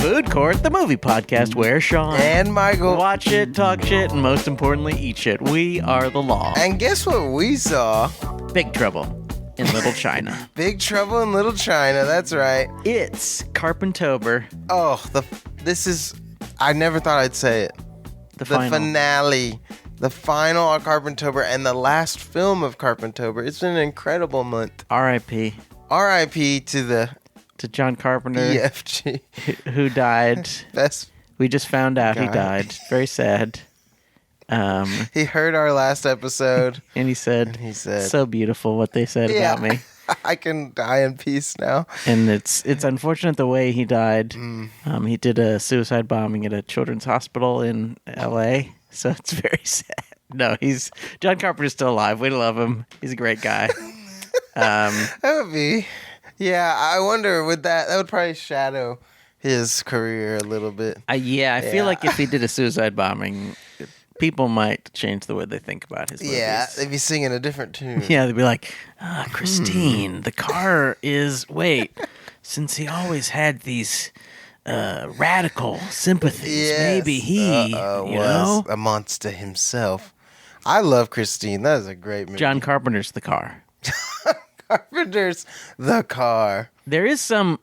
Food Court, the movie podcast where Sean and Michael watch it, talk shit, and most importantly, eat shit. We are the law. And guess what we saw? Big Trouble in Little China. Big Trouble in Little China, that's right. It's Carpentober. Oh, I never thought I'd say it. The finale. The final of Carpentober and the last film of Carpentober. It's been an incredible month. R.I.P. R.I.P. to John Carpenter. EFG. Who died. Best. We just found out he died. Very sad. He heard our last episode. And he said, so beautiful what they said about me. I can die in peace now. And it's unfortunate the way he died. He did a suicide bombing at a children's hospital in L.A., so it's very sad. No, John Carpenter's still alive. We love him. He's a great guy. That would be. Yeah, I wonder, that would probably shadow his career a little bit. I feel like if he did a suicide bombing, people might change the way they think about his movies. Yeah, they'd be singing a different tune. Yeah, they'd be like, Christine, the car is, since he always had these radical sympathies, maybe he was a monster himself. I love Christine. That is a great movie. John Carpenter's The Car. Carpenter's The Car. There is some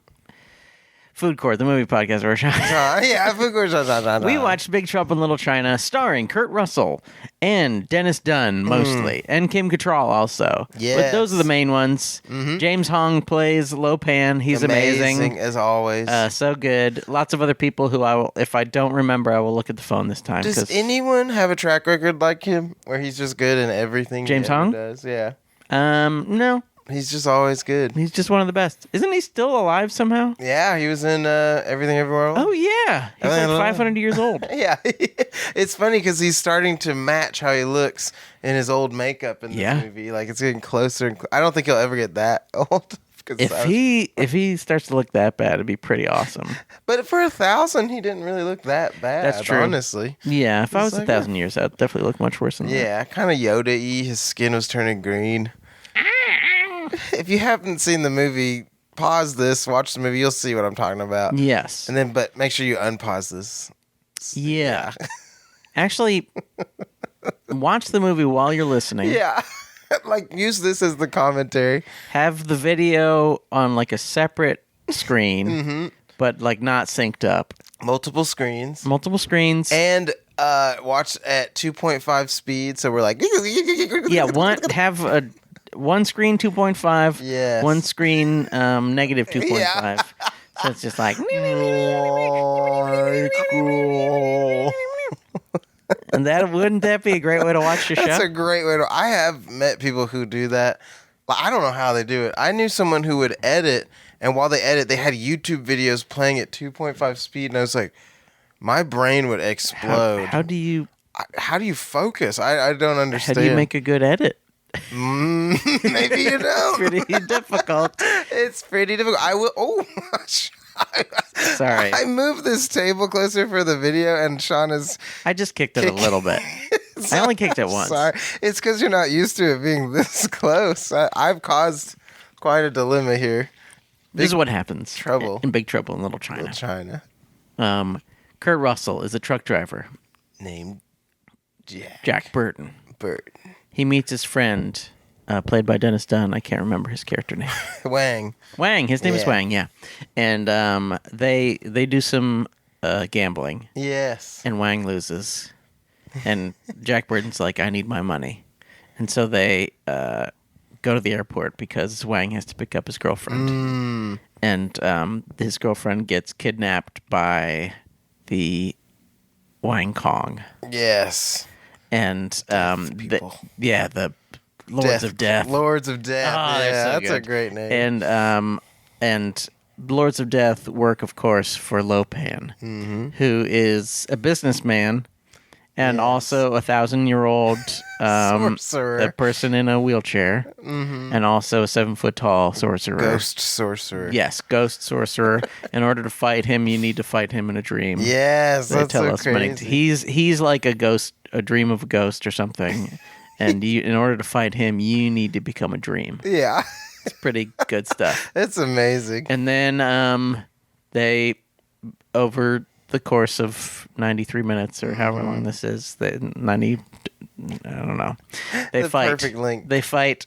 Food Court, the movie podcast where Food Court. We watched Big Trouble in Little China, starring Kurt Russell and Dennis Dunn mostly, and Kim Cattrall also. Yes. But those are the main ones. Mm-hmm. James Hong plays Lo Pan. He's amazing as always. So good. Lots of other people who if I don't remember, I will look at the phone this time. Does anyone have a track record like him, where he's just good in everything James Hong does? Yeah. No. He's just always good. He's just one of the best. Isn't he still alive somehow? Yeah, he was in Everything Everywhere All. Oh, yeah. He's like 500 years old. Yeah. It's funny because he's starting to match how he looks in his old makeup in this movie. Like, it's getting closer. And I don't think he'll ever get that old. If he starts to look that bad, it'd be pretty awesome. But for 1,000, he didn't really look that bad. That's true. Honestly. Yeah, if I was 1,000 years, I'd definitely look much worse than that. Yeah, kind of Yoda-y. His skin was turning green. If you haven't seen the movie, pause this, watch the movie. You'll see what I'm talking about. Yes. But make sure you unpause this. Yeah. Actually, watch the movie while you're listening. Yeah. Use this as the commentary. Have the video on a separate screen, but not synced up. Multiple screens. And watch at 2.5 speed. So we're like, have one screen 2.5. Yes. One screen negative 2.5. Yeah. So it's just like. And wouldn't that be a great way to watch the show? That's a great way to. I have met people who do that. But I don't know how they do it. I knew someone who would edit, and while they edit, they had YouTube videos playing at 2.5 speed, and I was like, my brain would explode. How do you focus? I don't understand. How do you make a good edit? Maybe you don't. It's pretty difficult. It's pretty difficult. I will. Oh, sorry. I moved this table closer for the video, and Sean is. I just kicked it a little bit. I only kicked it once. Sorry, it's because you're not used to it being this close. I've caused quite a dilemma here. This is what happens. Trouble in Big Trouble in Little China. Kurt Russell is a truck driver named Jack Burton. Burton. He meets his friend, played by Dennis Dunn. I can't remember his character name. Wang. His name is Wang, yeah. And they do some gambling. Yes. And Wang loses. And Jack Burton's like, I need my money. And so they go to the airport because Wang has to pick up his girlfriend. And his girlfriend gets kidnapped by the Wang Kong. Yes. And the Lords of Death. Lords of Death. Oh, that's a great name. And Lords of Death work, of course, for Lo Pan, who is a businessman and also a 1,000-year-old sorcerer, a person in a wheelchair, and also a 7-foot-tall sorcerer. Ghost sorcerer. Yes, ghost sorcerer. In order to fight him, you need to fight him in a dream. Yes, that's so crazy. He's like a ghost, a dream of a ghost or something. And in order to fight him, you need to become a dream. Yeah. It's pretty good stuff. It's amazing. And then they over the course of 93 minutes or however long this is, 90, I don't know. They fight. Perfect length. They fight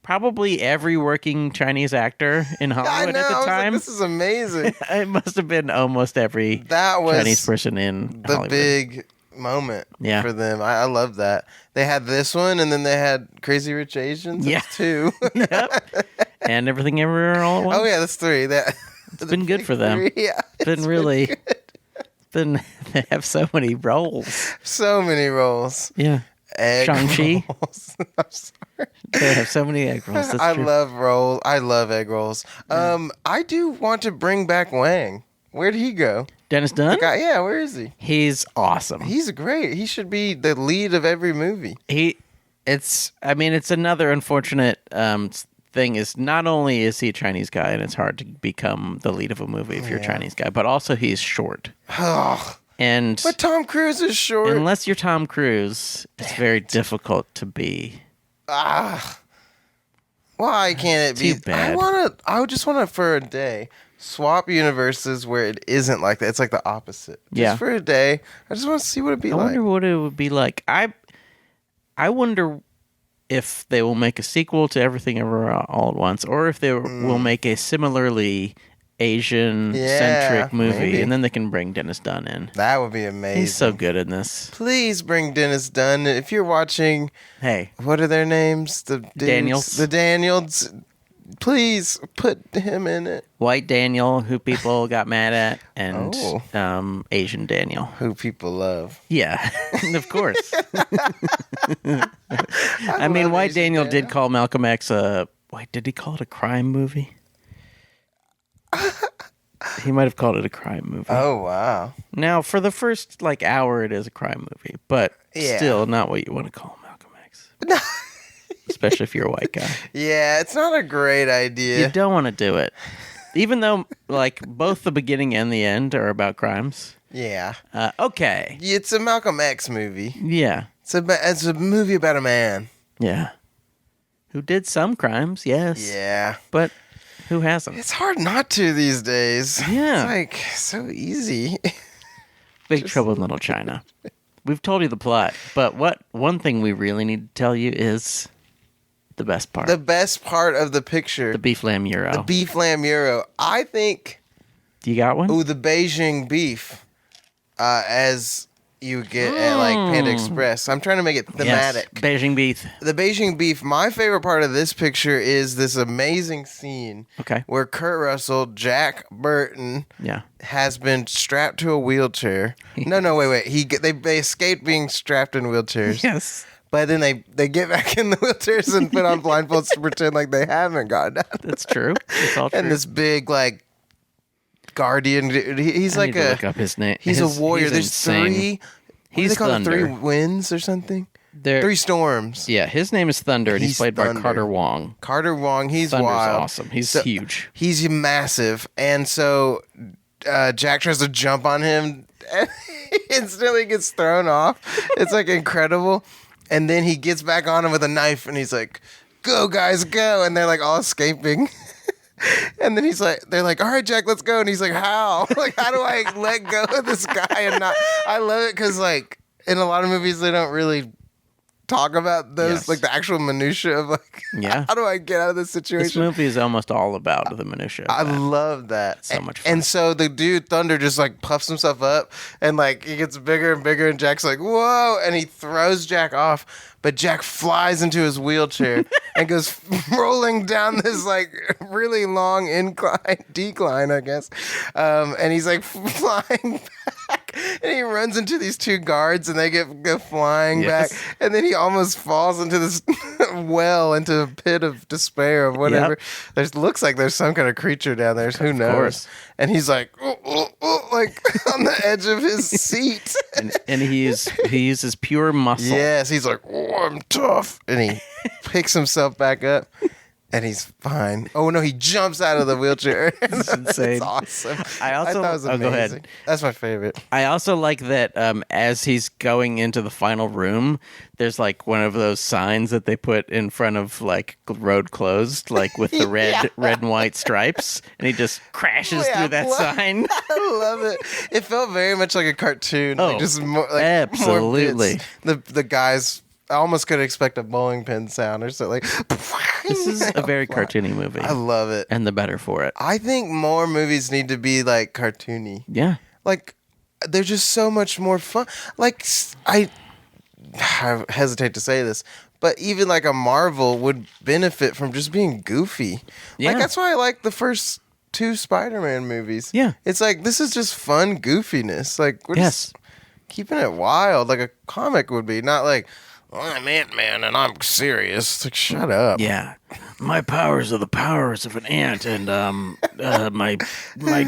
probably every working Chinese actor in Hollywood at the time. This is amazing. It must have been almost every Chinese person in the Hollywood. Big moment for them. I love that. They had this one, and then they had Crazy Rich Asians. That's two. Yep. And Everything Everywhere All at Once. Oh yeah, that's three. It's been good for them. Three. Yeah, it's been they have so many roles. So many roles. Yeah. Shang-Chi. I'm sorry. They have so many egg rolls. That's true. Love rolls. I love egg rolls. I do want to bring back Wang. Where'd he go? Dennis Dunn? Yeah, where is he? He's awesome. He's great. He should be the lead of every movie. It's another unfortunate thing is not only is he a Chinese guy and it's hard to become the lead of a movie if you're a Chinese guy, but also he's short. But Tom Cruise is short. Unless you're Tom Cruise, it's very difficult to be. Why can't it be? Too bad. I just want to, for a day, swap universes where it isn't like that. It's like the opposite. Just for a day. I just want to see what it'd be like. I wonder what it would be like. I wonder if they will make a sequel to Everything Ever All at Once, or if they will make a similarly Asian-centric movie, maybe. and then they can bring Dennis Dunn in. That would be amazing. He's so good in this. Please bring Dennis Dunn. If you're watching, hey, what are their names? The dudes, Daniels. The Daniels. Please put him in it. White Daniel, who people got mad at, and Asian Daniel, who people love. Yeah, of course. I mean, White Daniel did call Malcolm X did he call it a crime movie? He might have called it a crime movie. Oh, wow. Now, for the first hour, it is a crime movie, but still not what you want to call Malcolm X. Especially if you're a white guy. Yeah, it's not a great idea. You don't want to do it. Even though, both the beginning and the end are about crimes. Yeah. Okay. It's a Malcolm X movie. Yeah. It's a movie about a man. Yeah. Who did some crimes, yes. Yeah. But who hasn't? It's hard not to these days. Yeah. It's so easy. Big Trouble in Little China. We've told you the plot, but one thing we really need to tell you is the best part. The best part of the picture. The beef lamb gyro. The beef lamb gyro. I think... Do you got one? Ooh, the Beijing beef. As you get at Panda Express. I'm trying to make it thematic. Yes, Beijing beef. The Beijing beef. My favorite part of this picture is this amazing scene where Kurt Russell, Jack Burton, has been strapped to a wheelchair. No, wait. They escaped being strapped in wheelchairs. Yes. But then they get back in the wheelchairs and put on blindfolds to pretend like they haven't gotten out. That's true. It's all true. And this big guardian. He's I need to look up his name. He's a warrior. There's insane. three. He's Thunder. 3 winds or something. 3 storms. Yeah, his name is Thunder, and he's played by Carter Wong. Carter Wong. He's Thunder's wild. Awesome. He's huge. He's massive, and so Jack tries to jump on him, and he instantly gets thrown off. It's incredible, and then he gets back on him with a knife, and he's like, "Go, guys, go!" And they're all escaping. And then they're like, all right, Jack, let's go. And he's like, how? How do I let go of this guy and not? I love it because, in a lot of movies, they don't really talk about those, the actual minutia of, how do I get out of this situation? This movie is almost all about the minutia. I love that. It's so much fun. And so the dude, Thunder, just, puffs himself up, and, he gets bigger and bigger, and Jack's like, whoa, and he throws Jack off. But Jack flies into his wheelchair and goes rolling down this really long decline, I guess. And he's flying back, and he runs into these 2 guards, and they go flying back. And then he almost falls into this into a pit of despair or whatever. Yep. Looks like there's some kind of creature down there. Who knows? Course. And he's on the edge of his seat. and he uses pure muscle. Yes, he's like, oh, I'm tough. And he picks himself back up. And he's fine. Oh no, he jumps out of the wheelchair. It's insane. It's awesome. I also thought it was amazing. go ahead. That's my favorite. I also like that as he's going into the final room, there's like one of those signs that they put in front of like road closed, like with the red and white stripes, and he just crashes through that sign. I love it. It felt very much like a cartoon. Oh, like just more, like absolutely. More bits. The guys, I almost could expect a bowling pin sound or something. Like, this is a very cartoony movie. I love it. And the better for it. I think more movies need to be like cartoony. Yeah. Like, they're just so much more fun. Like, I hesitate to say this, but even like a Marvel would benefit from just being goofy. Yeah. Like, that's why I like the first 2 Spider-Man movies. Yeah. It's like, this is just fun goofiness. Like, we're just keeping it wild, like a comic would be. Not like, I'm Ant-Man and I'm serious. It's like, shut up. Yeah. My powers are the powers of an ant, and my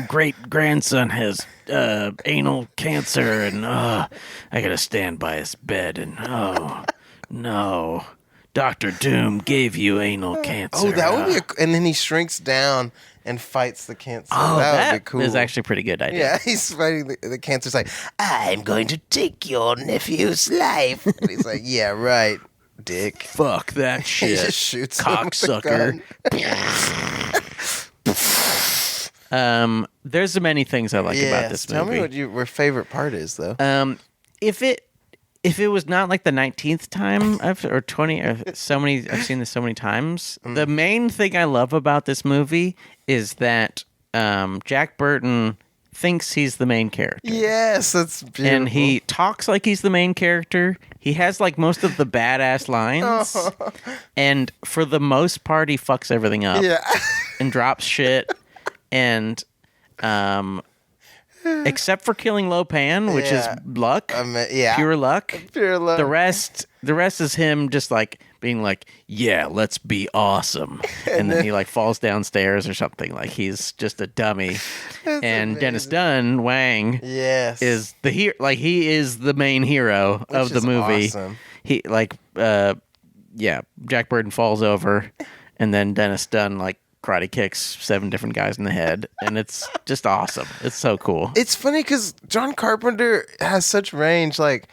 great-grandson has anal cancer, and I gotta stand by his bed, and oh, no. Dr. Doom gave you anal cancer. Oh, that would be and then he shrinks down and fights the cancer. Oh, that would be cool. Is actually a pretty good idea. Yeah, he's fighting the cancer's like, I'm going to take your nephew's life. And he's like, yeah, right, dick. Fuck that shit. He just shoots him with the cocksucker. There's many things I like about this movie. Tell me what your favorite part is, though. If it was not like the 19th time I've seen this so many times. The main thing I love about this movie is that Jack Burton thinks he's the main character. Yes, that's beautiful. And he talks like he's the main character. He has like most of the badass lines. And for the most part, he fucks everything up. Yeah. And drops shit. And except for killing Lopan, which is luck. Pure luck. Pure luck. The rest is him just like being like, yeah, let's be awesome. And then he like falls downstairs or something. Like he's just a dummy. And amazing. Dennis Dunn, Wang, is the he is the main hero of the movie. Awesome. He like Jack Burton falls over and then Dennis Dunn like karate kicks 7 different guys in the head, and it's just awesome. It's so cool. It's funny because John Carpenter has such range. Like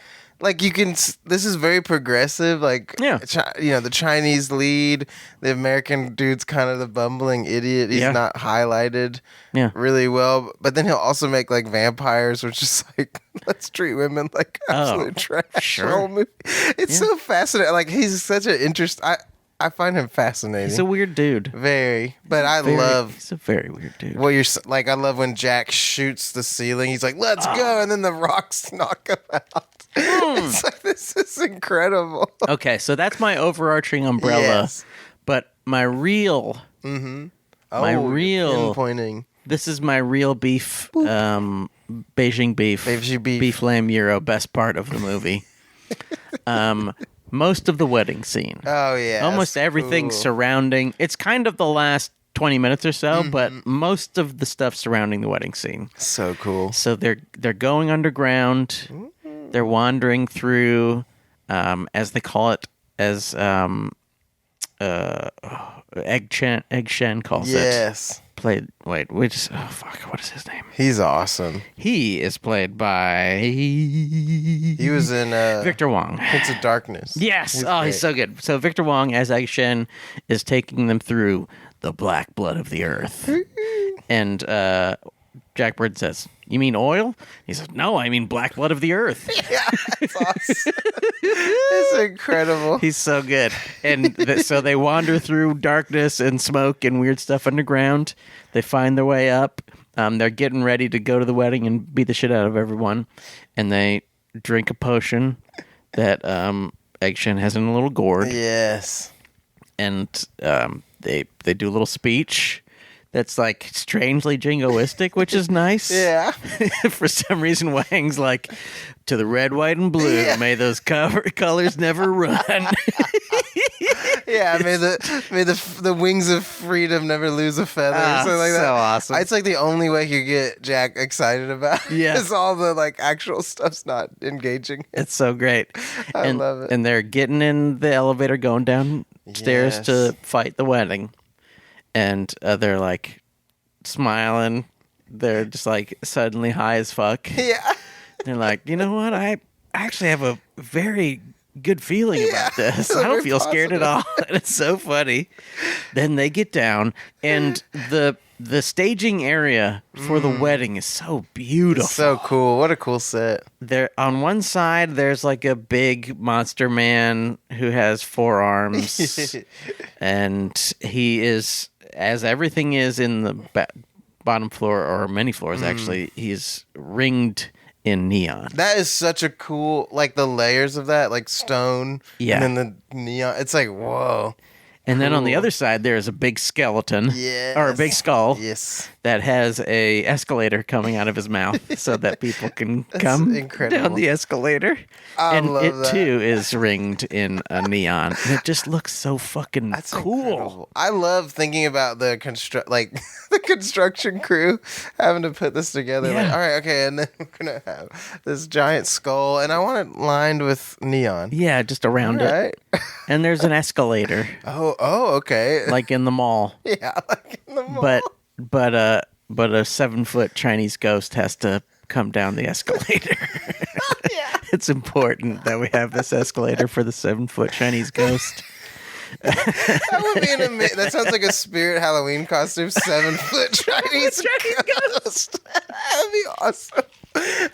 you can. This is very progressive. Like, the Chinese lead, the American dude's kind of the bumbling idiot. He's not highlighted really well. But then he'll also make like vampires, which is like, let's treat women like absolute trash. Sure. Whole movie. It's so fascinating. Like, he's such an interest. I find him fascinating. He's a weird dude. Very. But he's a very weird dude. Well, I love when Jack shoots the ceiling. He's like, let's go. And then the rocks knock him out. It's like, this is incredible. Okay, so that's my overarching umbrella. Yes. But my real... pinpointing. This is my real beef, Beijing beef. Beijing beef. Beef lamb gyro, best part of the movie. Most of the wedding scene. Oh, yeah. Almost everything surrounding... It's kind of the last 20 minutes or so, but most of the stuff surrounding the wedding scene. So cool. So they're going underground. They're wandering through, as they call it, as Egg Shen calls it. Yes. What is his name? He's awesome. He is played by... He was in... Victor Wong. Prince of Darkness. Yes. He's so good. So Victor Wong as Egg Shen is taking them through the black blood of the earth. And Jack Bird says, you mean oil? He says, no, I mean black blood of the earth. Yeah, that's awesome. It's incredible. He's so good. And so they wander through darkness and smoke and weird stuff underground. They find their way up. They're getting ready to go to the wedding and beat the shit out of everyone. And they drink a potion that Egg Shen has in a little gourd. Yes. And they do a little speech that's like strangely jingoistic, which is nice. Yeah. For some reason, Wang's like, to the red, white, and blue, may those colors never run. Yeah, may the wings of freedom never lose a feather. Something like that. So awesome. It's like the only way you get Jack excited about. Yeah. Is all the like actual stuff's not engaging. It's so great. I love it. And they're getting in the elevator, going down upstairs to fight the wedding, and they're like smiling. They're just like suddenly high as fuck. Yeah. They're like, you know what? I actually have a very good feeling about this. I don't feel scared at all. And it's so funny. Then they get down, and the staging area for the wedding is so beautiful. It's so cool. What a cool set. There on one side, there's like a big monster man who has 4 arms, and he is, as everything is in the bottom floor, or many floors actually, he's ringed in neon. That is such a cool, like the layers of that, like stone, Yeah. and then the neon. It's like, whoa. And then on the other side, there's a big skeleton, or a big skull, Yes. that has a escalator coming out of his mouth, so that people can come incredible. down the escalator. I and love it that. too is ringed in a neon, and it just looks so fucking cool. Incredible. I love thinking about the the construction crew having to put this together. Yeah. Like, all right, okay, and then we're gonna have this giant skull, and I want it lined with neon. Yeah, just around it. Right? And there's an escalator, Oh, okay. like in the mall. Yeah, like in the mall. But a 7-foot Chinese ghost has to come down the escalator. Yeah. It's important that we have this escalator for the 7-foot Chinese ghost. That would be that sounds like a spirit Halloween costume. 7-foot Chinese ghost. That'd be awesome.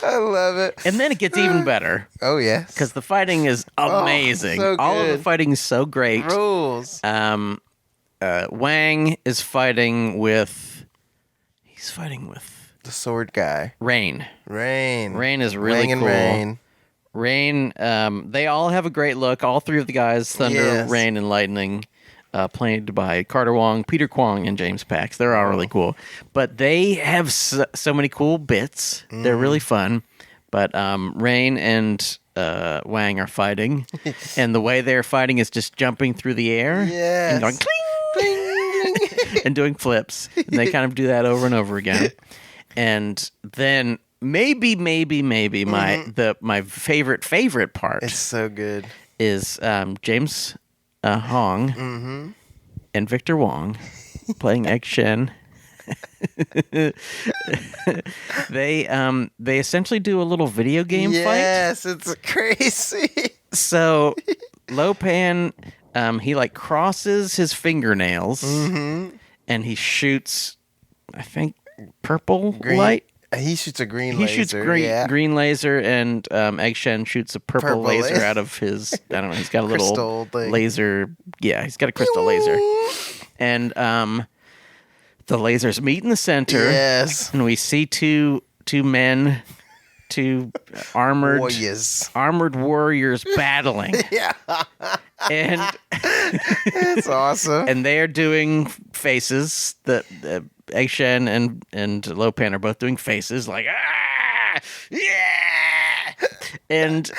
I love it. And then it gets even better, Oh yes, because the fighting is amazing. so All of the good. fighting is so great. rules. Wang is fighting with... He's fighting with The sword guy. Rain. Rain. Rain is really Wang and cool. Rain. Rain, they all have a great look. All 3 of the guys, Thunder, Yes. Rain, and Lightning, played by Carter Wong, Peter Kwong, and James Pax. They're all really cool. But they have so many cool bits. They're really fun. But Rain and Wang are fighting. And the way they're fighting is just jumping through the air. Yes. And going cling, and doing flips. And they kind of do that over and over again. And then... Maybe my favorite part It's so good. is James Hong and Victor Wong playing Egg Shen. They essentially do a little video game fight. Yes, it's crazy. So Lo Pan, he like crosses his fingernails and he shoots, I think, purple light. He shoots a green He laser. shoots yeah. green laser, and Egg Shen shoots a purple laser out of his... I don't know. He's got a little Crystal thing. laser... Yeah, he's got a crystal laser. And the lasers meet in the center. Yes. And we see two men, two armored warriors battling. Yeah. And It's awesome. and they're doing faces. The Egg Shen and Lo Pan are both doing faces like, ah, yeah. And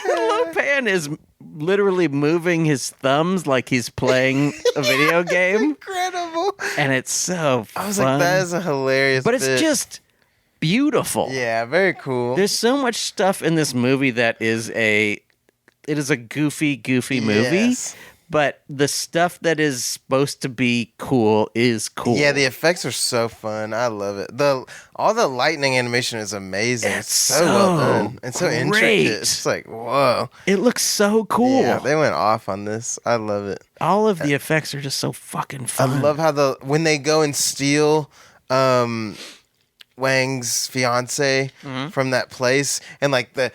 Lo Pan is literally moving his thumbs like he's playing a video game. Incredible. And it's so fun. I was like, that is a hilarious But it's bit. just beautiful. Yeah, very cool. There's so much stuff in this movie that is it is a goofy movie. Yes. But the stuff that is supposed to be cool is cool. Yeah, the effects are so fun. I love it. All the lightning animation is amazing. It's so well done. It's so great. intricate. It's like, whoa. It looks so cool. Yeah, they went off on this. I love it. All of the effects are just so fucking fun. I love how when they go and steal Wang's fiance from that place, and like they're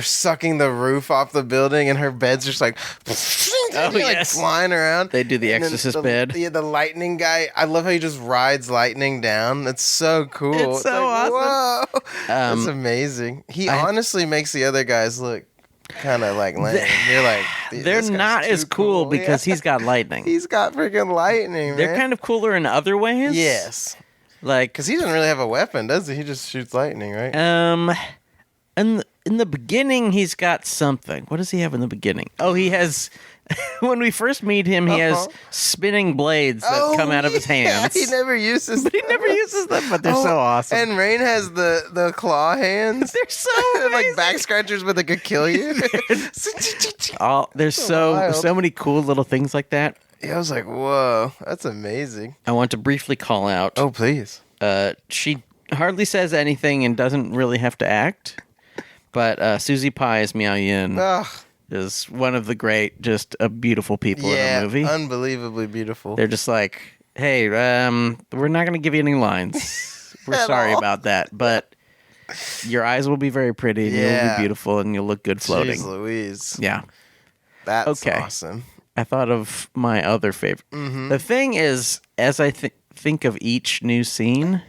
sucking the roof off the building, and her bed's just like, like yes. flying around. They do the And then Exorcist bed. Yeah, the lightning guy. I love how he just rides lightning down. That's so cool. It's so like, awesome. Whoa, that's amazing. He honestly makes the other guys look kind of like lame. You're like, They're this guy's not too as cool because Yeah. he's got lightning. He's got freaking lightning. They're man. kind of cooler in other ways. Yes. Like, Because he doesn't really have a weapon, does he? He just shoots lightning, right? And in the beginning, he's got something. What does he have in the beginning? Oh, he has. When we first meet him, he has spinning blades that come out of his hands. He never uses But he never uses them, but they're so awesome. And Rain has the claw hands. They're so amazing. Like back scratchers, but they could kill you. There's so many cool little things like that. Yeah, I was like, whoa, that's amazing. I want to briefly call out. Oh, please. She hardly says anything and doesn't really have to act. But Susie Pie as Miao Yin is one of the great, just beautiful people in the movie. Unbelievably beautiful. They're just like, hey, we're not going to give you any lines. We're sorry about that. But your eyes will be very pretty, and you'll be beautiful, and you'll look good floating. Jeez Louise. Yeah. That's awesome. I thought of my other favorite. Mm-hmm. The thing is, as I think of each new scene,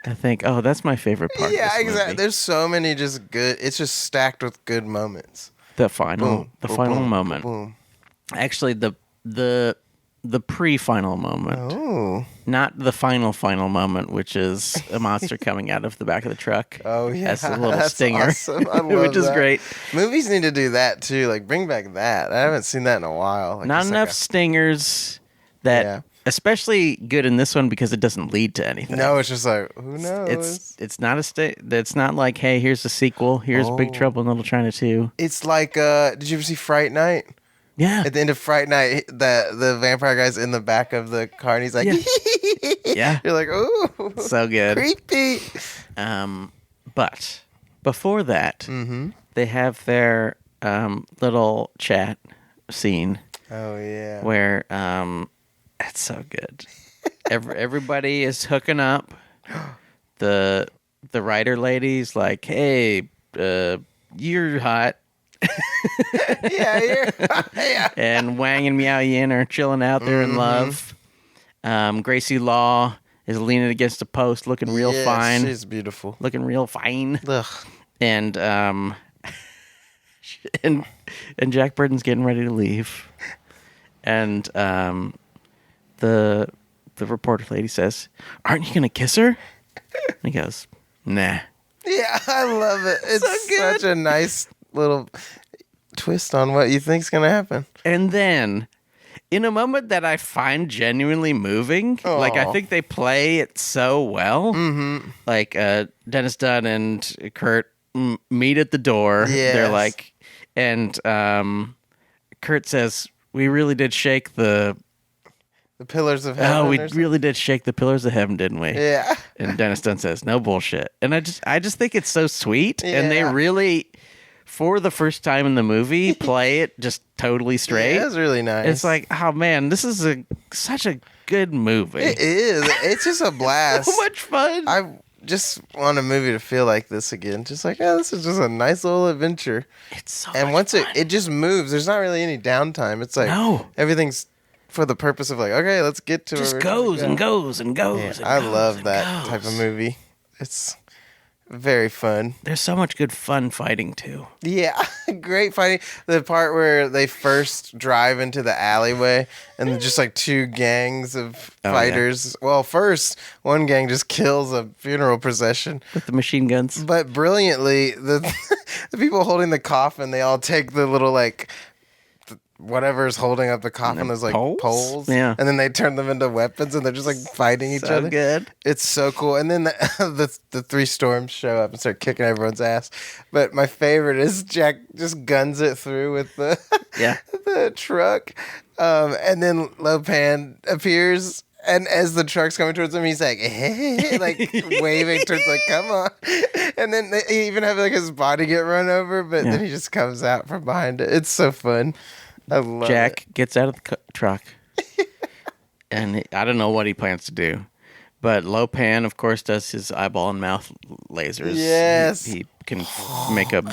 I think, oh, that's my favorite part. Yeah, of this exactly. movie. There's so many just good. It's just stacked with good moments. The final moment. Boom. Actually, the pre-final moment. Oh. Not the final moment, which is a monster coming out of the back of the truck. Oh, yeah. As a little That's stinger. awesome. I love which is that. great. Movies need to do that, too. Like, bring back that. I haven't seen that in a while. Like, Not enough stingers that... Especially good in this one because it doesn't lead to anything. No, it's just like, who knows? It's not it's not like, hey, here's a sequel. Here's Big Trouble in Little China 2. It's like, did you ever see Fright Night? Yeah. At the end of Fright Night, the vampire guy's in the back of the car and he's like, yeah. You're like, ooh. So good. Creepy. But before that, they have their little chat scene. Oh, yeah. Where it's so good. Everybody is hooking up. The writer lady's like, hey, you're hot. Yeah. And Wang and Miao Yin are chilling out there in love. Gracie Law is leaning against a post looking real fine. She's beautiful. Looking real fine. Ugh. And and Jack Burton's getting ready to leave. And the reporter lady says, "Aren't you going to kiss her?" And he goes, "Nah." Yeah, I love it. It's such a nice little twist on what you think's going to happen. And then, in a moment that I find genuinely moving, like I think they play it so well. Mm-hmm. Like Dennis Dunn and Kurt meet at the door. Yes. They're like, and Kurt says, "We really did shake the pillars of heaven." Oh, we really did shake the pillars of heaven, didn't we? Yeah. And Dennis Dunn says, "No bullshit." And I just think it's so sweet, and they really, for the first time in the movie, play it just totally straight. Yeah, it's really nice. It's like, oh man, this is such a good movie. It is. It's just a blast. So much fun. I just want a movie to feel like this again. Just like, this is just a nice little adventure. It's so and much once fun. it just moves. There's not really any downtime. It's like everything's for the purpose of like, okay, let's get to it. Just goes and goes and goes. Yeah, and I goes love and that goes. type of movie. It's very fun. There's so much good fun fighting too. Yeah, great fighting. The part where they first drive into the alleyway and just like two gangs of fighters. Yeah. Well, first one gang just kills a funeral procession with the machine guns. But brilliantly, the people holding the coffin, they all take the little like whatever's holding up the coffin, those like poles, yeah, and then they turn them into weapons, and they're just like fighting each other. Good, it's so cool. And then the three storms show up and start kicking everyone's ass. But my favorite is Jack just guns it through with the the truck, and then Lopan appears. And as the truck's coming towards him, he's like, hey, like waving towards, like, come on. And then they even have like his body get run over, but then he just comes out from behind it. It's so fun. I love Jack gets out of the truck, and I don't know what he plans to do. But Lopan, of course, does his eyeball and mouth lasers. Yes. He can make a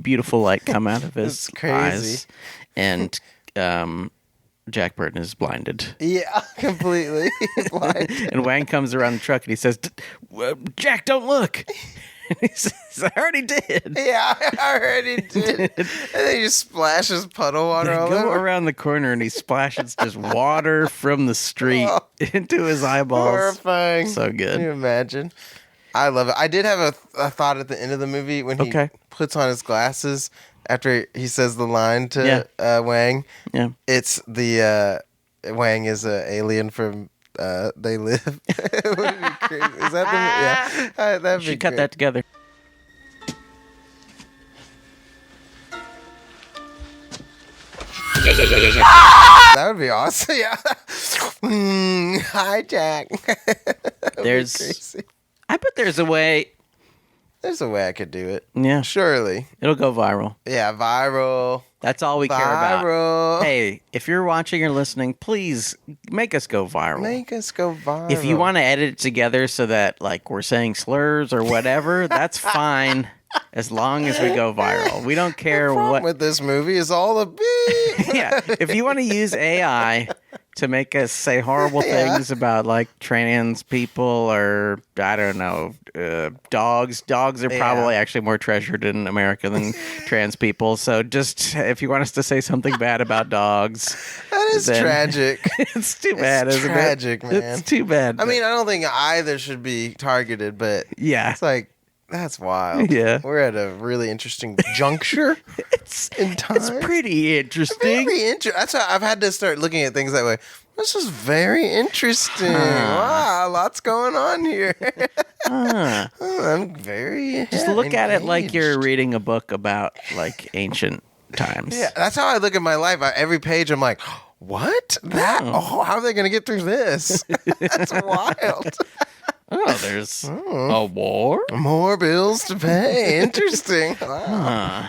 beautiful light come out of his eyes. And Jack Burton is blinded. Yeah, completely blind. And Wang comes around the truck and he says, "Jack, don't look." And he says, "I already did." Yeah, I already did. And then he just splashes puddle water all go over. around the corner and he splashes just water from the street into his eyeballs. Horrifying. So good. Can you imagine? I love it. I did have a thought at the end of the movie when he puts on his glasses after he says the line to Wang. Yeah. It's the Wang is an alien from They Live. Would it be crazy? Is that the that'd be should cut great. that together. That would be awesome. Yeah. Hi, Jack. I bet there's a way. There's a way I could do it. Yeah. Surely. It'll go viral. Yeah, viral. That's all we care about. Hey, if you're watching or listening, please make us go viral. Make us go viral. If you want to edit it together so that like we're saying slurs or whatever, that's fine. As long as we go viral. We don't care what with this movie is all a beep. Yeah. If you want to use AI to make us say horrible things about like trans people or I don't know, dogs. Dogs are probably actually more treasured in America than trans people. So just if you want us to say something bad about dogs, that is tragic. It's too bad, isn't tragic, it? Man. It's too bad. I mean, I don't think either should be targeted, but it's like that's wild. Yeah. We're at a really interesting juncture in time. It's pretty interesting. Very interesting. That's why I've had to start looking at things that way. This is very interesting. Wow, lots going on here. I'm very Just look at it like engaged. you're reading a book about like ancient times. Yeah, that's how I look at my life. Every page, I'm like, what? That? Oh, how are they going to get through this? That's wild. Oh, there's a war? More bills to pay. Interesting. Wow.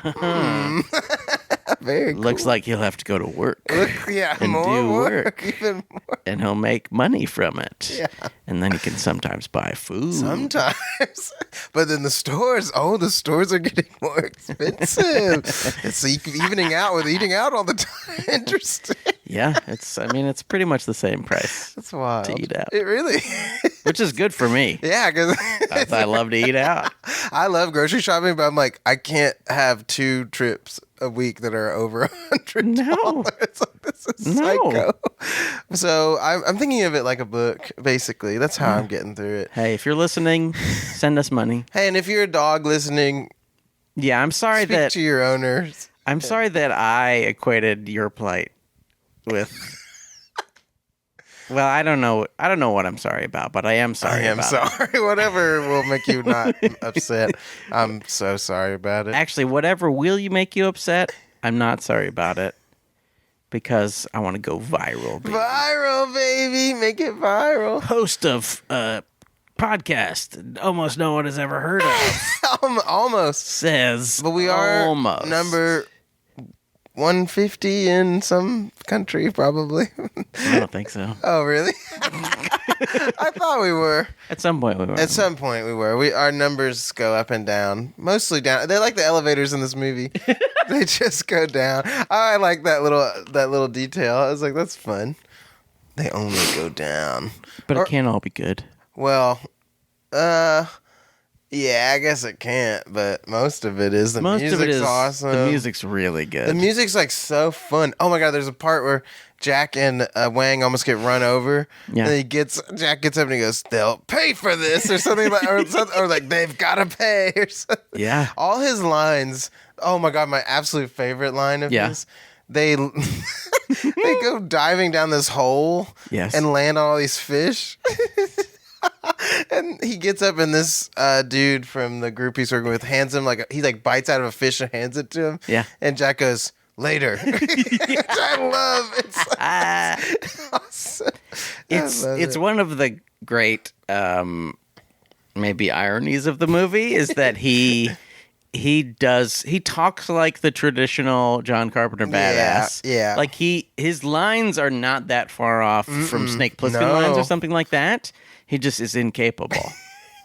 Very cool. Looks like he'll have to go to work. And more do work. Even more. And he'll make money from it. Yeah. And then he can sometimes buy food. Sometimes. But then the stores are getting more expensive. It's evening out with eating out all the time. Interesting. Yeah, it's pretty much the same price. That's wild. To eat out. It really Which is good for me. Yeah, because I love to eat out. I love grocery shopping, but I'm like, I can't have 2 trips a week that are over $100. No. It's like, this is psycho. So I'm thinking of it like a book, basically. That's how I'm getting through it. Hey, if you're listening, send us money. Hey, and if you're a dog listening, yeah, I'm sorry speak to your owners. I'm sorry that I equated your plight with. Well, I don't know what I'm sorry about, but I am sorry. I am sorry. Whatever will make you not upset. I'm so sorry about it. Actually, whatever will make you upset, I'm not sorry about it because I want to go viral. Baby. Viral, baby, make it viral. Host of podcast almost no one has ever heard of. Almost says, but we are almost number 150 in some country, probably. I don't think so. Oh, really? I thought we were. At some point we were. At some point we were. Our numbers go up and down. Mostly down. They're like the elevators in this movie. They just go down. I like that little detail. I was like, that's fun. They only go down. But it can't all be good. Well, yeah, I guess it can't, but most of it is. Music's awesome. The music's really good. The music's like so fun. Oh my god, there's a part where Jack and Wang almost get run over. Yeah. And Jack gets up and he goes, "They'll pay for this," or something like, or like they've got to pay, or something. Yeah. All his lines. Oh my god, my absolute favorite line of his. They go diving down this hole. Yes. And land on all these fish. And he gets up and this dude from the group he's working with hands him he bites out of a fish and hands it to him. Yeah. And Jack goes, "Later." Which I love. It's awesome. It's one of the great maybe ironies of the movie is that he talks like the traditional John Carpenter badass. Yeah. Like his lines are not that far off from Snake Plissken lines or something like that. He just is incapable.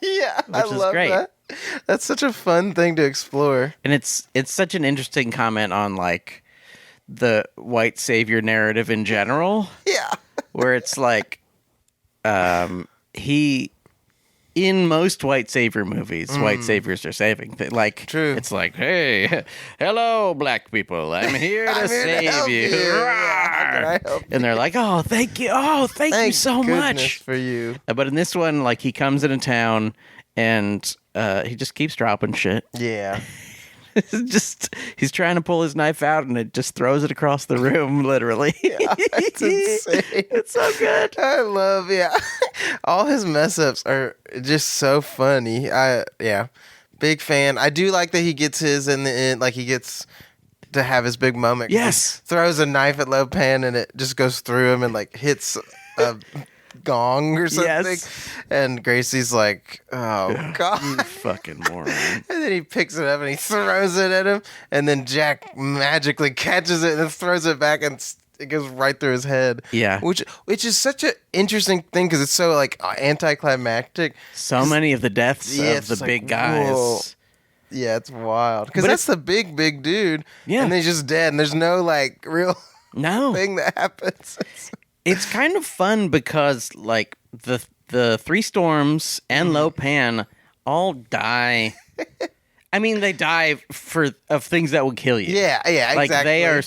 Yeah, I love great. That. That's such a fun thing to explore. And it's such an interesting comment on like the white savior narrative in general. Yeah. Where it's like he in most white savior movies, white saviors are saving. Like, True. It's like, hey, hello, black people. I'm here to I'm here to save help you. you. Yeah, how can I help And they're like, oh, thank you. Oh, thank you so goodness much. for you. But in this one, like, he comes into town and he just keeps dropping shit. Yeah. He's trying to pull his knife out and it just throws it across the room, literally. Yeah, it's insane. It's so good. I love, all his mess ups are just so funny. Big fan. I do like that he gets his in the end, like he gets to have his big moment. Yes. He throws a knife at Lopan and it just goes through him and like hits a gong or something. Yes. And Gracie's like, oh God. You fucking moron. And then he picks it up and he throws it at him. And then Jack magically catches it and throws it back and it goes right through his head. Yeah. Which is such an interesting thing because it's so like anticlimactic. So many of the deaths of the big guys. Whoa. Yeah, it's wild. Because But that's the big dude. Yeah. And he's just dead and there's no like real thing that happens. It's kind of fun because like the Three Storms and Lopan all die. I mean, they die of things that will kill you. Yeah, like exactly. they are.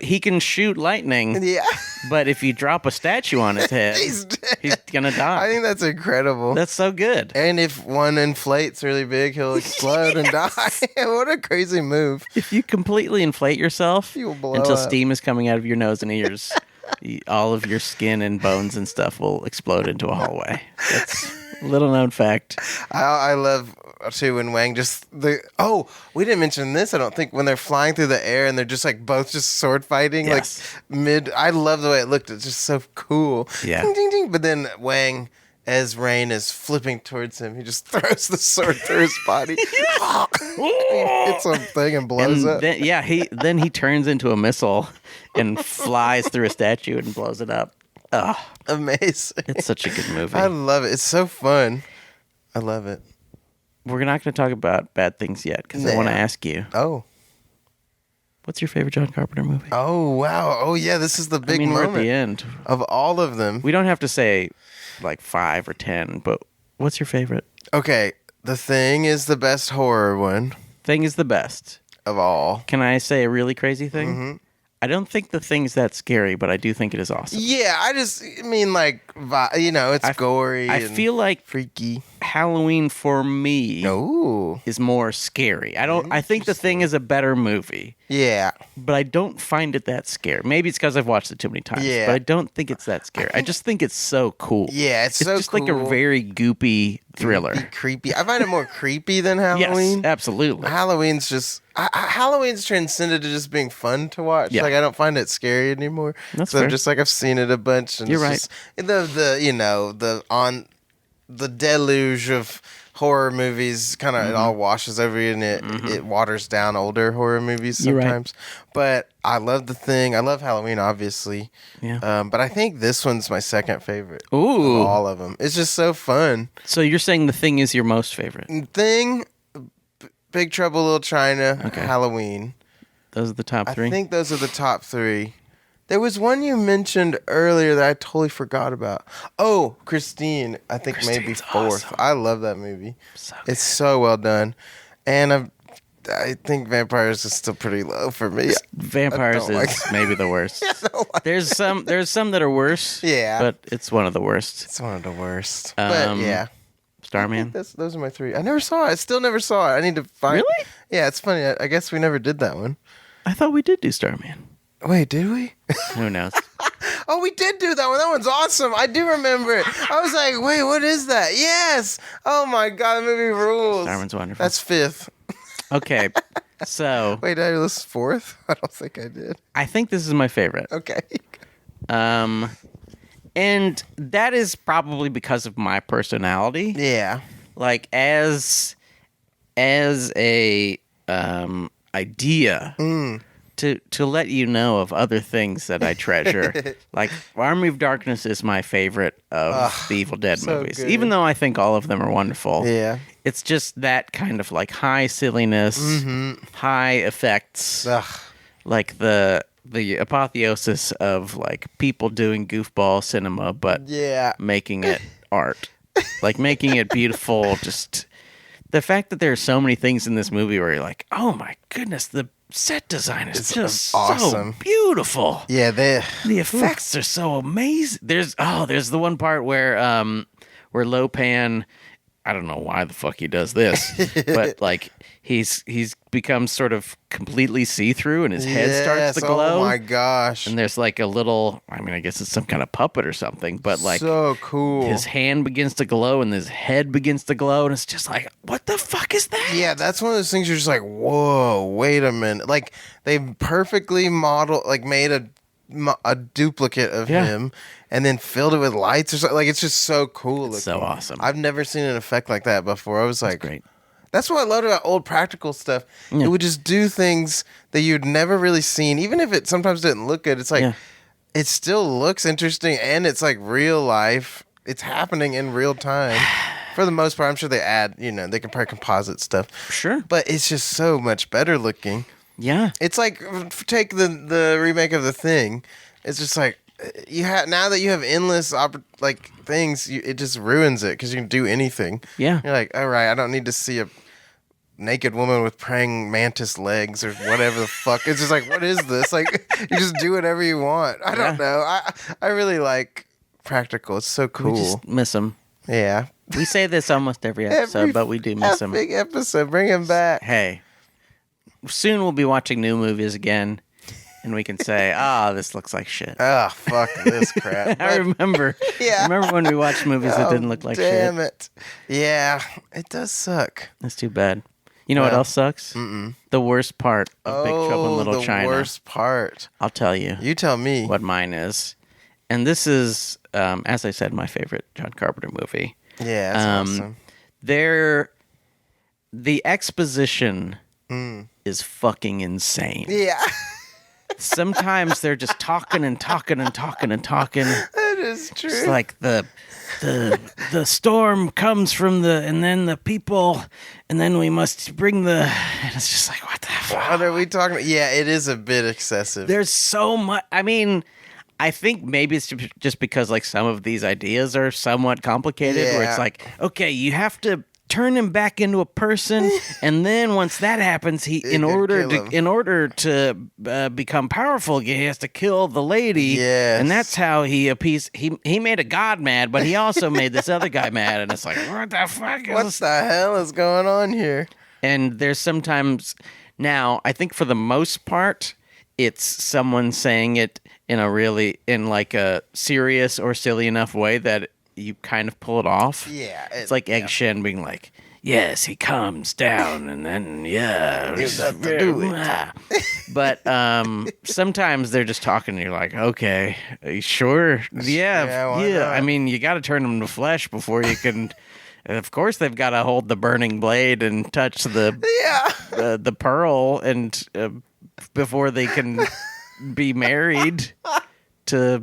He can shoot lightning. Yeah. But if you drop a statue on his head, He's dead. he's gonna die. I think that's incredible. That's so good. And if one inflates really big, he'll explode and die. What a crazy move. If you completely inflate yourself You'll blow until up. steam is coming out of your nose and ears, all of your skin and bones and stuff will explode into a hallway. That's a little known fact. I love too when Wang we didn't mention this, I don't think, when they're flying through the air and they're just like both just sword fighting Yes. like mid. I love the way it looked. It's just so cool. Yeah. Ding, ding, ding. But then Wang, as Rain is flipping towards him, he just throws the sword through his body. He hits something and blows And up. then he turns into a missile and flies through a statue and blows it up. Oh, Amazing. it's such a good movie. I love it. It's so fun. I love it. We're not going to talk about bad things yet because I want to ask you, Oh. what's your favorite John Carpenter movie? Oh, wow. Oh, yeah. This is the big we're moment at the end. of all of them. We don't have to say like 5 or 10, but what's your favorite? Okay. The Thing is the best horror one Thing is the best. of all. Can I say a really crazy thing? Mm-hmm. I don't think the thing's that scary, but I do think it is awesome. Yeah, I mean, like, it's gory. I and feel like freaky. Halloween for me Oh. is more scary. I think the thing is a better movie, Yeah. but I don't find it that scary. Maybe it's because I've watched it too many times, Yeah. but I don't think it's that scary. I just think it's so cool. Yeah, it's so just like a cool. very goopy thriller. Creepy. I find it more creepy than Halloween. Yes, absolutely. Halloween's just Halloween's transcended to just being fun to watch. Yeah. Like I don't find it scary anymore. That's so fair. I'm just like I've seen it a bunch. And You're it's just, the deluge of horror movies kind of it all washes over you and it waters down older horror movies You're right. sometimes. But I love The Thing. I love Halloween, obviously. Yeah. But I think this one's my second favorite. Ooh. Of all of them. It's just so fun. So you're saying the thing is your most favorite? Thing, Big Trouble, Little China, Okay. Halloween. Those are the top 3? I think those are the top 3. There was one you mentioned earlier that I totally forgot about. Oh, Christine. I think maybe Christine's 4th. awesome. I love that movie. So It's so well done. And I think Vampires is still pretty low for me. Vampires I don't like is maybe the worst. I don't like There's some that are worse. Yeah. But it's one of the worst. It's one of the worst. But yeah. Starman. Those are my 3. I never saw it. I still never saw it. I need to find Really? Yeah, it's funny. I guess we never did that one. I thought we did do Starman. Wait, did we? Who knows? Oh, we did do that one. That one's awesome. I do remember it. I was like, wait, what is that? Yes. Oh my God, the movie rules. Starman's wonderful. That's 5th. Okay. So Wait, did I list 4th? I don't think I did. I think this is my favorite. Okay. And that is probably because of my personality. Yeah. Like as a idea to let you know of other things that I treasure. Like Army of Darkness is my favorite of the Evil Dead so movies. good. Even though I think all of them are wonderful. Yeah. It's just that kind of like high silliness, high effects, Ugh. like the apotheosis of like people doing goofball cinema but Yeah. making it art. like making it beautiful. Just the fact that there are so many things in this movie where you're like, oh my goodness, the set design is just awesome. so beautiful. Yeah, the effects are so amazing. There's the one part where Lopan, I don't know why the fuck he does this, but like he's becomes sort of completely see-through and his head starts to glow. Oh my gosh. And there's like a little, I mean, I guess it's some kind of puppet or something, but like so cool. His hand begins to glow and his head begins to glow, and it's just like, what the fuck is that? Yeah, that's one of those things you're just like, whoa, wait a minute. Like they perfectly made a duplicate of him and then filled it with lights or something. Like it's just so cool. It's so awesome. I've never seen an effect like that before. I was like, great. That's what I loved about old practical stuff. Yeah. It would just do things that you'd never really seen, even if it sometimes didn't look good. It's like it still looks interesting, and it's like real life. It's happening in real time. For the most part, I'm sure they add, they can probably composite stuff. Sure. But it's just so much better looking. Yeah. It's like, take the remake of The Thing. It's just like, now that you have endless things, it just ruins it because you can do anything. Yeah. You're like, all right, I don't need to see a naked woman with praying mantis legs or whatever the fuck. It's just like, what is this? Like, you just do whatever you want. I don't know. I really like practical. It's so cool. We just miss them. Yeah. We say this almost every episode, but we do miss them. Big episode. Bring him back. Hey, soon we'll be watching new movies again. And we can say, this looks like shit. Oh, fuck this crap. I remember. Yeah. Remember when we watched movies that didn't look like shit? Damn it. Yeah, it does suck. That's too bad. You know what else sucks? The worst part of Big Trouble in Little China. The worst part. I'll tell you. You tell me. What mine is. And this is, as I said, my favorite John Carpenter movie. Yeah, that's awesome. The exposition is fucking insane. Yeah. Sometimes they're just talking and talking and talking and talking. That is true. It's like the storm comes from and then the people, and then we must bring and it's just like, what the fuck? What are we talking about? Yeah, it is a bit excessive. There's so much. I mean, I think maybe it's just because like some of these ideas are somewhat complicated, where it's like, okay, you have to turn him back into a person, and then once that happens, in order to become powerful, he has to kill the lady. Yes. And that's how he made a god mad, but he also made this other guy mad, and it's like, what the fuck? What the hell is going on here? And there's sometimes now, I think for the most part, it's someone saying it in like a serious or silly enough way that you kind of pull it off. Yeah. It's like Egg Shen being like, yes, he comes down and then, But sometimes they're just talking and you're like, okay, are you sure? Yeah. I mean, you got to turn them to flesh before you can. Of course, they've got to hold the burning blade and touch the pearl and before they can be married to...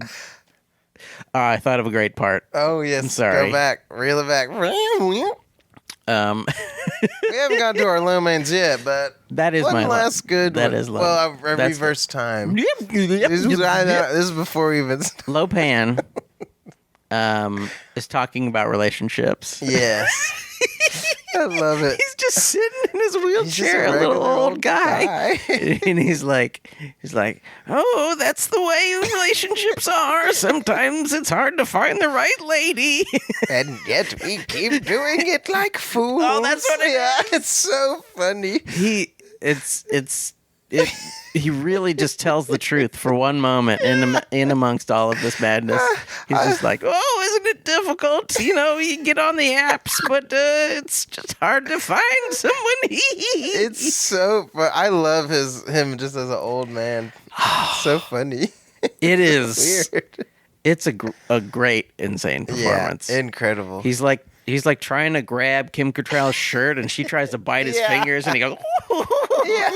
I thought of a great part. Oh, yes. I'm sorry. Go back. Reel it back. We haven't gotten to our low mains yet, but that is my last good that one. Is low. Well, reverse time. This is before we even started. Lopan is talking about relationships. Yes. I love it. He's just sitting in his wheelchair, a little old guy. And he's like, oh, that's the way relationships are. Sometimes it's hard to find the right lady. And yet we keep doing it like fools. Oh, that's what it is. It's so funny. He really just tells the truth for one moment in amongst all of this madness. He's just like, oh, isn't it difficult? You get on the apps, but it's just hard to find someone. It's so fun. I love him just as an old man. It's so funny. It is weird. It's a great, insane performance. Yeah, incredible. He's like trying to grab Kim Catrall's shirt, and she tries to bite his fingers, and he goes, yeah.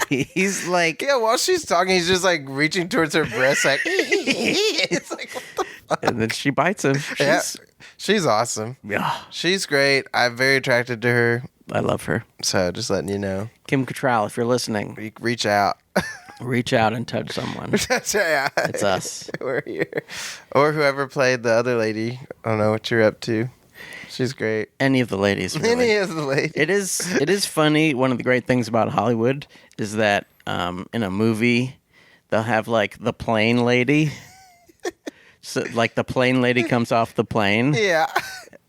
He's like... Yeah, while she's talking, he's just like reaching towards her breast, like... It's like, what the fuck? And then she bites him. She's awesome. Yeah. She's great. I'm very attracted to her. I love her. So, just letting you know. Kim Cattrall, if you're listening. Reach out. Reach out and touch someone. Yeah. It's us. We're here. Or whoever played the other lady. I don't know what you're up to. She's great. Any of the ladies, really. Any of the ladies. It is funny. One of the great things about Hollywood is that in a movie, they'll have, like, the plane lady. So, like, the plane lady comes off the plane. Yeah.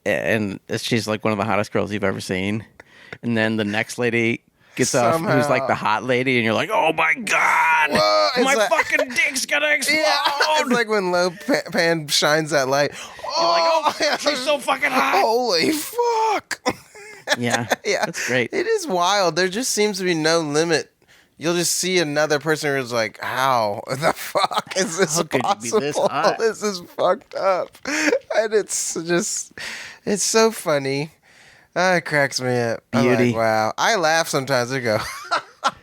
And she's, like, one of the hottest girls you've ever seen. And then the next lady gets off, who's like the hot lady, and you're like, oh my God, whoa, my fucking dick's gonna explode. Yeah, it's like when Low Pan shines that light. You're like, oh, she's so fucking hot. Holy fuck. Yeah, that's great. It is wild. There just seems to be no limit. You'll just see another person who's like, how the fuck is this possible? This hot? This is fucked up. And it's so funny. It cracks me up. Beauty. I'm like, wow. I laugh sometimes. I go,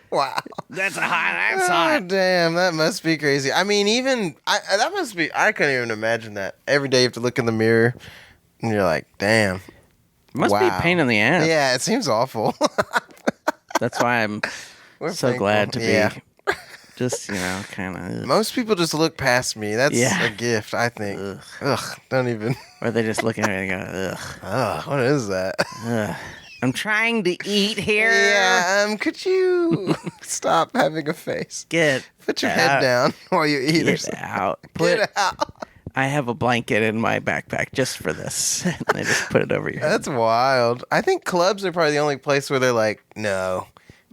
wow. That's hot. Oh, damn, that must be crazy. I mean, I couldn't even imagine that. Every day you have to look in the mirror and you're like, damn. It must be a pain in the ass. Yeah, it seems awful. That's why I'm so glad to be just, kind of. Most people just look past me. That's a gift, I think. Ugh, don't even. Or they just look at me and go, ugh. Ugh, what is that? Ugh. I'm trying to eat here. Yeah, could you stop having a face? Put your head down while you eat. Get out. Get out. I have a blanket in my backpack just for this. And I just put it over your head. That's wild. I think clubs are probably the only place where they're like, no.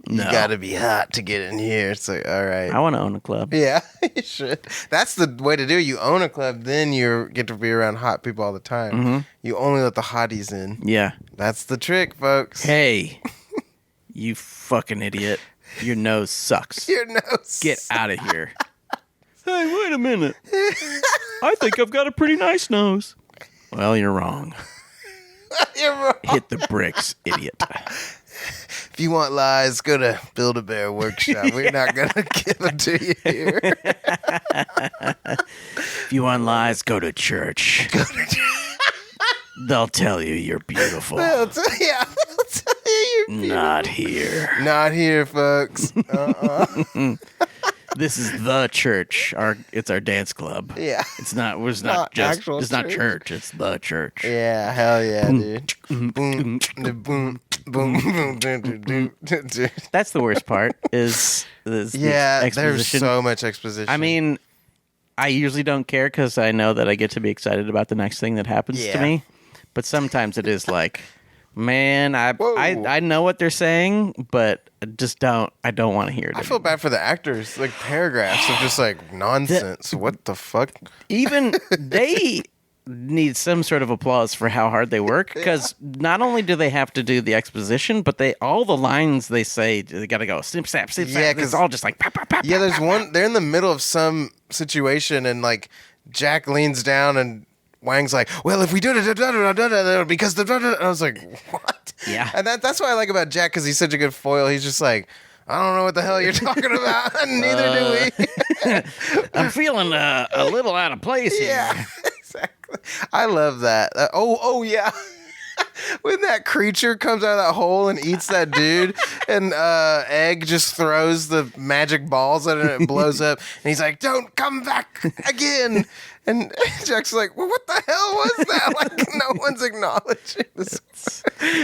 You gotta be hot to get in here. It's like, all right. I want to own a club. Yeah, you should. That's the way to do it. You own a club, then you get to be around hot people all the time. Mm-hmm. You only let the hotties in. Yeah. That's the trick, folks. Hey, you fucking idiot. Your nose sucks. Your nose Get out of here. Hey, wait a minute. I think I've got a pretty nice nose. Well, you're wrong. You're wrong. Hit the bricks, idiot. If you want lies, go to Build-A-Bear Workshop. We're not going to give them to you here. If you want lies, go to church. They'll tell you you're beautiful. They'll tell you you're beautiful. Not here. Not here, folks. This is the church. It's our dance club. Yeah. It's not church. It's the church. Yeah, hell yeah, dude. Boom, boom, boom, boom. That's the worst part. Is yeah, the there's so much exposition. I mean, I usually don't care because I know that I get to be excited about the next thing that happens to me. But sometimes it is like, man, I know what they're saying, but I don't want to hear it. I feel bad for the actors. Like paragraphs of just like nonsense. What the fuck? Even they need some sort of applause for how hard they work, because not only do they have to do the exposition, but all the lines they say, they got to go snip snap snip snap. Because it's all just like pop pop pop. Yeah, there's one. They're in the middle of some situation, and like Jack leans down and Wang's like, well, if we do it, because the I was like, what? Yeah. And that's what I like about Jack, because he's such a good foil. He's just like, I don't know what the hell you're talking about. Neither do we. I'm feeling a little out of place here. Yeah, exactly. I love that. Oh yeah. When that creature comes out of that hole and eats that dude, and Egg just throws the magic balls at it and it blows up, and he's like, don't come back again. And Jack's like, well, what the hell was that? Like, no one's acknowledging this.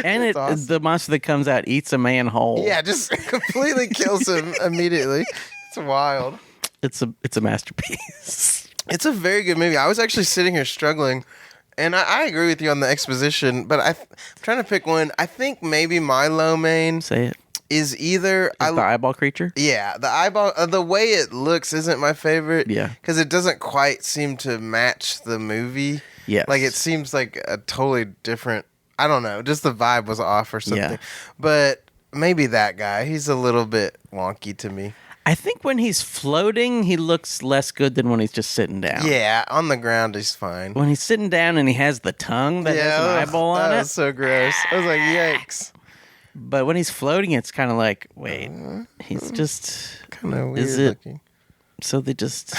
And awesome. The monster that comes out eats a man whole. Yeah, just completely kills him immediately. It's wild. It's a masterpiece. It's a very good movie. I was actually sitting here struggling. And I agree with you on the exposition, but I'm trying to pick one. I think maybe my low main is either the eyeball creature. Yeah, the eyeball. The way it looks isn't my favorite. Yeah, because it doesn't quite seem to match the movie. Yeah, like it seems like a totally different. I don't know. Just the vibe was off or something. Yeah. But maybe that guy. He's a little bit wonky to me. I think when he's floating, he looks less good than when he's just sitting down. Yeah, on the ground, he's fine. When he's sitting down and he has the tongue that has an eyeball on it. That was so gross. I was like, yikes. But when he's floating, it's kind of like, wait, he's just... kind of weird looking. So they just...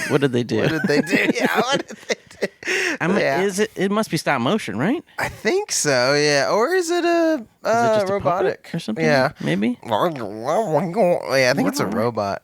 What did they do? What did they do? Yeah, what did they do? I mean, it must be stop motion, right? I think so, yeah. Or is it just robotic or something? Yeah. Maybe? Yeah, I think it's a robot.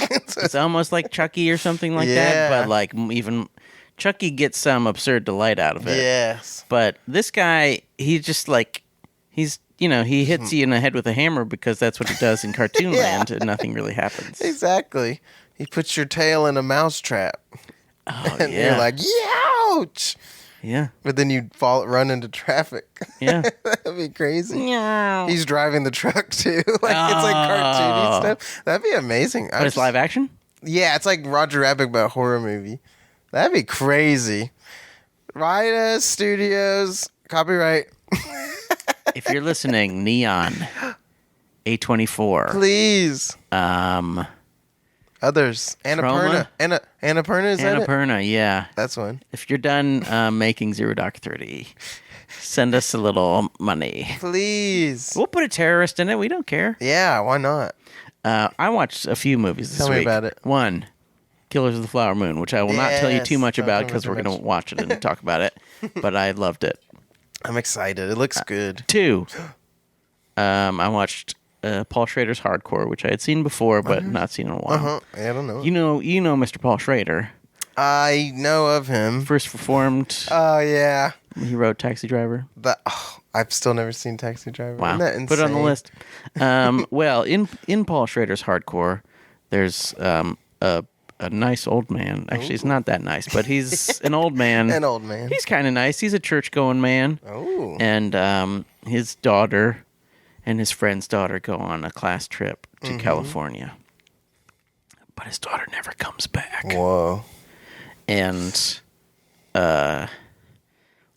It's almost like Chucky or something like Yeah. that, but like even Chucky gets some absurd delight out of it. Yes. But this guy, he just like, he hits you in the head with a hammer because that's what he does in cartoon land, and nothing really happens. Exactly. He puts your tail in a mouse trap. Oh, And yeah. you're like, ouch! Yeah. But then you run into traffic. Yeah. That'd be crazy. Yeah. He's driving the truck too. It's like cartoony stuff. That'd be amazing. But it's live action? Yeah, it's like Roger Rabbit, but a horror movie. That'd be crazy. Rida Studios, copyright. If you're listening, Neon, A24. Please. Others. Troma? Annapurna. Annapurna, is that it? Annapurna, yeah. That's one. If you're done making Zero Dark 30, send us a little money. Please. We'll put a terrorist in it. We don't care. Yeah, why not? I watched a few movies this Tell week. me about it. One, Killers of the Flower Moon, which I will not tell you too much Yes, about not because too we're going much. to watch it and talk about it. But I loved it. I'm excited. It looks good. Two, I watched Paul Schrader's Hardcore, which I had seen before but not seen in a while. Yeah, I don't know. You know Mr. Paul Schrader. I know of him. First performed. Oh, yeah. He wrote Taxi Driver. I've still never seen Taxi Driver. Wow. Isn't that insane? Put it on the list. Well, in Paul Schrader's Hardcore, there's a nice old man. Actually, he's not that nice, but he's an old man. An old man. He's kind of nice. He's a church-going man. Oh. And his daughter and his friend's daughter go on a class trip to California. But his daughter never comes back. Whoa. And,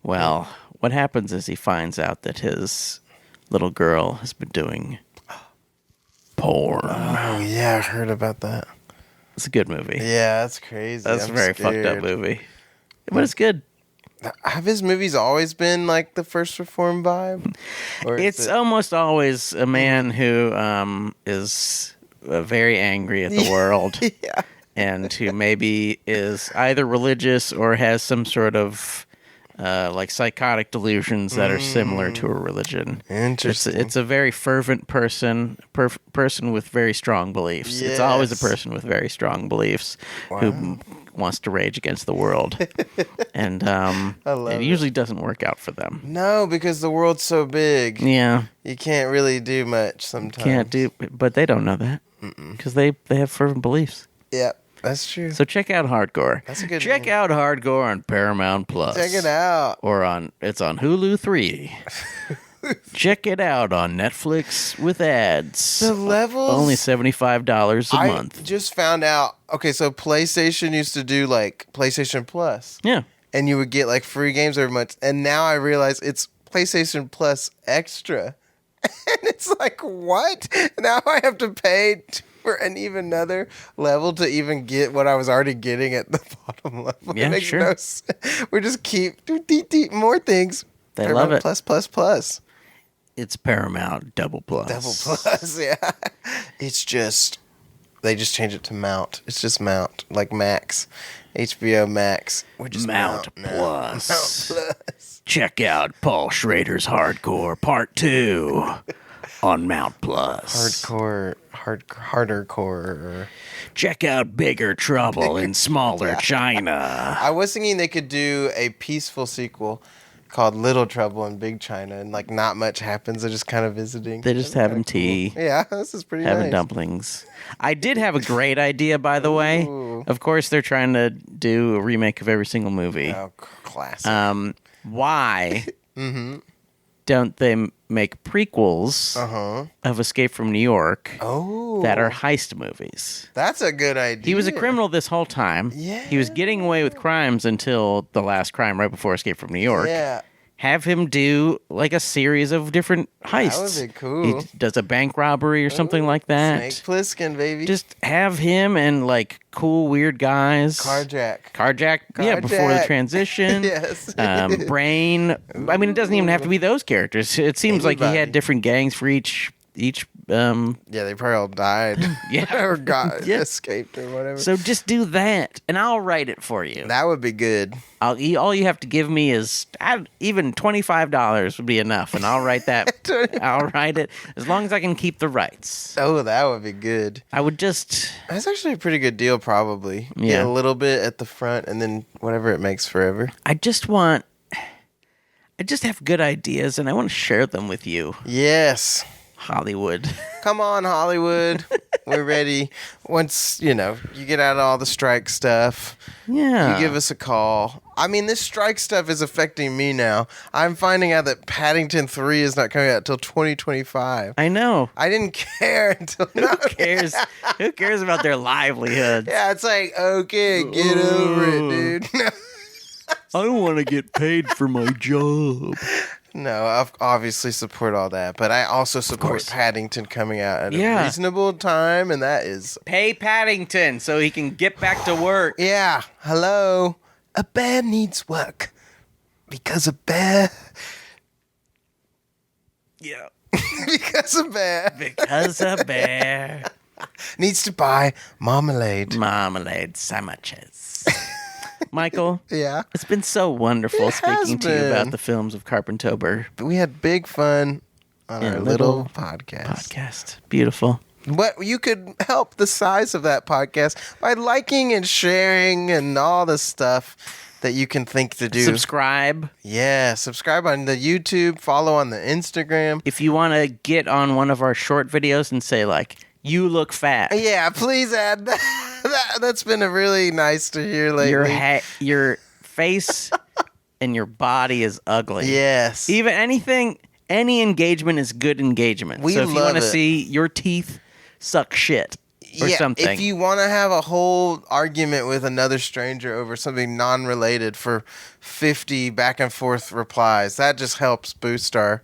well, what happens is he finds out that his little girl has been doing porn. Oh, yeah, I heard about that. It's a good movie. Yeah, that's crazy. That's I'm a very scared. fucked up movie. But it's good. Have his movies always been like the First Reform vibe? Or is It's it- almost always a man who is very angry at the world. Yeah. And who maybe is either religious or has some sort of like psychotic delusions that are similar to a religion. Interesting. It's a very fervent person with very strong beliefs. It's always a Yes. person with very strong beliefs who wants to rage against the world. And it usually doesn't work out for them. No, because the world's so big. Yeah, You can't really do much sometimes. can't do, but they don't know that because they have fervent beliefs. Yeah, that's true. So check out Hardcore. That's a good Check name. out Hardcore on Paramount Plus. Check it out. Or it's on Hulu 3. Check it out on Netflix with ads. The levels. Only $75 a I month. just found out. Okay, so PlayStation used to do like PlayStation Plus, Yeah. and you would get like free games every month. And now I realize it's PlayStation Plus Extra, and it's like, what? Now I have to pay for an even another level to even get what I was already getting at the bottom level. Yeah, it makes sure. no sense. We just keep more things. They Paramount love it. Plus. It's Paramount Double Plus. Double Plus, yeah. It's just, they just change it to Mount. It's just Mount, like Max. HBO Max. We're just Mount now. Plus. Mount Plus. Check out Paul Schrader's Hardcore Part 2 on Mount Plus. Harder core. Check out Bigger Trouble in Smaller China. I was thinking they could do a peaceful sequel called Little Trouble in Big China, and like not much happens. They're just kind of visiting. They're just having tea. Yeah, this is pretty Having nice. dumplings. I did have a great idea, by the way. Ooh. Of course, they're trying to do a remake of every single movie. Oh, classic. Why don't they make prequels of Escape from New York Oh, that are heist movies? that's a good idea. He was a criminal this whole time. Yeah. He was getting away with crimes until the last crime right before Escape from New York. Yeah. Have him do like a series of different heists. That would be cool. He does a bank robbery or something like that. Snake Plissken, baby. Just have him and like cool weird guys. Carjack. Yeah, before the Carjack. transition. Yes. Brain. I mean, it doesn't even have to be those characters. It seems like he Anybody. had different gangs for each Yeah, they probably all died. Yeah. or got Yeah. escaped or whatever. So just do that, and I'll write it for you. That would be good. All you have to give me is even $25 would be enough, and I'll write that. I'll write it as long as I can keep the rights. Oh, that would be good. I would just. That's actually a pretty good deal, probably. Yeah. Get a little bit at the front, and then whatever it makes forever. I just have good ideas, and I want to share them with you, Yes. Hollywood. Come on, Hollywood. We're ready. Once, you get out of all the strike stuff, Yeah. you give us a call. I mean, this strike stuff is affecting me now. I'm finding out that Paddington 3 is not coming out until 2025. I know. I didn't care until now. Who cares? Who cares about their livelihoods? Yeah, it's like, okay, get over it, dude. I don't want to get paid for my job. No, I obviously support all that, but I also support course. Paddington coming out at a reasonable time, and that is... Pay Paddington so he can get back to work. Yeah, hello. A bear needs work because a bear... Yeah. because a bear Because a bear. needs to buy marmalade. Marmalade sandwiches. Michael, Yeah. it's been so wonderful It has speaking to you been. about the films of Carpenter. We had big fun on In our a little little podcast. Beautiful. But you could help the size of that podcast by liking and sharing and all the stuff that you can think to do. Subscribe. Yeah, subscribe on the YouTube, follow on the Instagram. If you want to get on one of our short videos and say, like, you look fat. Yeah, please add that. That's been a really nice to hear lately. Your face and your body is ugly. Yes. Even any engagement is good engagement. We so if you love want to it. see your teeth suck shit or something. If you want to have a whole argument with another stranger over something non-related for 50 back and forth replies, that just helps boost our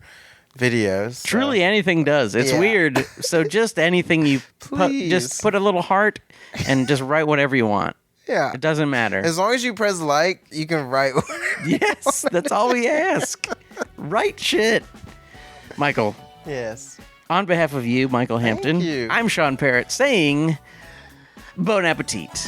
videos. So. Truly anything does. It's Yeah. weird. So just anything you Please. just put a little heart and just write whatever you want. Yeah. It doesn't matter. As long as you press like, you can write. Yes, that's all we ask. Write shit. Michael, Yes. on behalf of you, Michael Hampton, you. I'm Sean Parrott saying bon appetit.